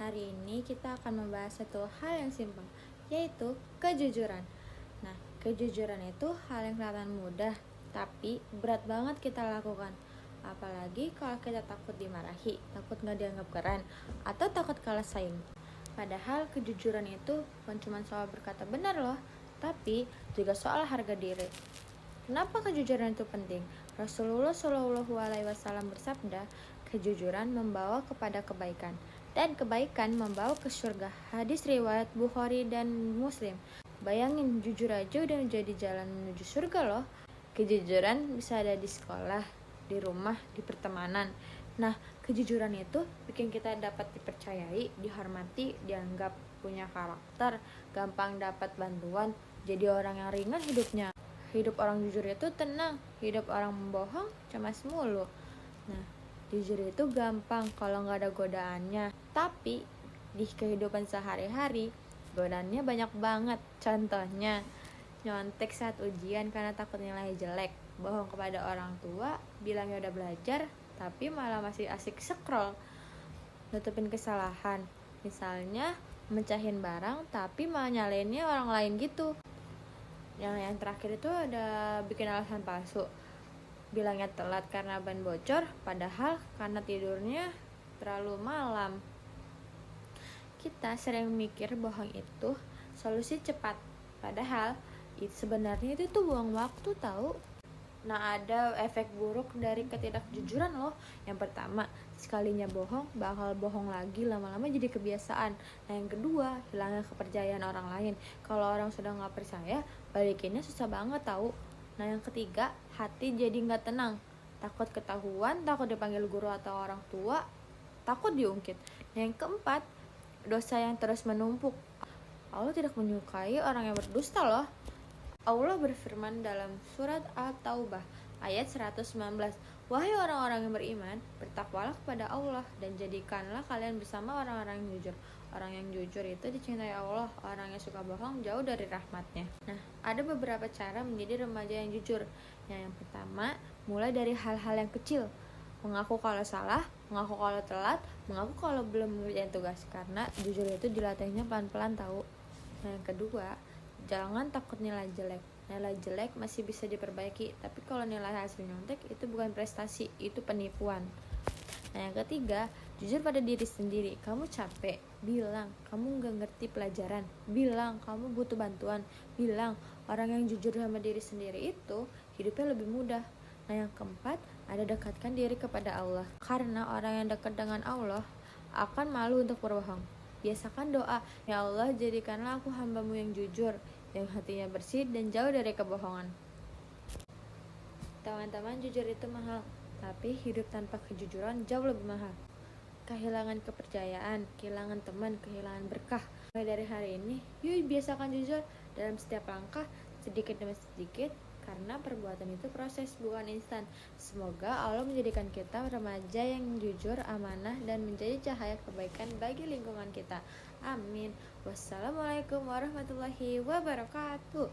Hari ini kita akan membahas satu hal yang simpel, yaitu kejujuran. Nah, kejujuran itu hal yang kelihatan mudah, tapi berat banget kita lakukan. Apalagi kalau kita takut dimarahi, takut gak dianggap keren, atau takut kalah saing. Padahal kejujuran itu bukan cuma soal berkata benar loh, tapi juga soal harga diri. Kenapa kejujuran itu penting? Rasulullah Shallallahu Alaihi Wasallam bersabda, kejujuran membawa kepada kebaikan, dan kebaikan membawa ke surga. Hadis riwayat Bukhari dan Muslim. Bayangin, jujur aja udah jadi jalan menuju surga loh. Kejujuran bisa ada di sekolah, di rumah, di pertemanan. Nah, kejujuran itu bikin kita dapat dipercayai, dihormati, dianggap punya karakter, gampang dapat bantuan, jadi orang yang ringan hidupnya. Hidup orang jujur itu tenang, hidup orang membohong cemas mulu. Nah, jujur itu gampang kalau nggak ada godaannya. Tapi di kehidupan sehari-hari, godaannya banyak banget. Contohnya, nyontek saat ujian karena takut nilai jelek, bohong kepada orang tua, bilangnya udah belajar, tapi malah masih asik scroll, nutupin kesalahan. Misalnya, mecahin barang tapi malah nyalainnya orang lain gitu. Yang terakhir itu ada bikin alasan palsu, bilangnya telat karena ban bocor, padahal karena tidurnya terlalu malam. Kita sering mikir bohong itu solusi cepat, padahal sebenarnya itu tuh buang waktu tahu. Nah, ada efek buruk dari ketidakjujuran loh. Yang pertama, sekalinya bohong bakal bohong lagi, lama-lama jadi kebiasaan. Nah, yang kedua, hilangnya kepercayaan orang lain. Kalau orang sudah nggak percaya, balikinnya susah banget tahu. Nah, yang ketiga, hati jadi nggak tenang, takut ketahuan, takut dipanggil guru atau orang tua, takut diungkit. Nah, yang keempat, dosa yang terus menumpuk. Allah tidak menyukai orang yang berdusta loh. Allah berfirman dalam surat At-Taubah ayat 119, wahai orang-orang yang beriman, bertakwalah kepada Allah dan jadikanlah kalian bersama orang-orang yang jujur. Orang yang jujur itu dicintai Allah, orang yang suka bohong jauh dari rahmatnya. Nah, ada beberapa cara menjadi remaja yang jujur. Yang pertama, mulai dari hal-hal yang kecil. Mengaku kalau salah, mengaku kalau telat, mengaku kalau belum mengerjakan tugas. Karena jujur itu dilatihnya pelan-pelan tahu. Nah, yang kedua, jangan takut nilai jelek. Nilai jelek masih bisa diperbaiki, tapi kalau nilai hasil nyontek itu bukan prestasi, itu penipuan. Nah, yang ketiga, jujur pada diri sendiri. Kamu capek, bilang. Kamu gak ngerti pelajaran, bilang. Kamu butuh bantuan, bilang. Orang yang jujur sama diri sendiri itu hidupnya lebih mudah. Nah, yang keempat, ada dekatkan diri kepada Allah. Karena orang yang dekat dengan Allah akan malu untuk berbohong. Biasakan doa, ya Allah jadikanlah aku hambamu yang jujur, yang hatinya bersih dan jauh dari kebohongan. Teman-teman, jujur itu mahal, tapi hidup tanpa kejujuran jauh lebih mahal. Kehilangan kepercayaan, kehilangan teman, kehilangan berkah. Mulai dari hari ini, yuk biasakan jujur dalam setiap langkah, sedikit demi sedikit, karena perbuatan itu proses, bukan instan. Semoga Allah menjadikan kita remaja yang jujur, amanah, dan menjadi cahaya kebaikan bagi lingkungan kita. Amin. Wassalamualaikum warahmatullahi wabarakatuh.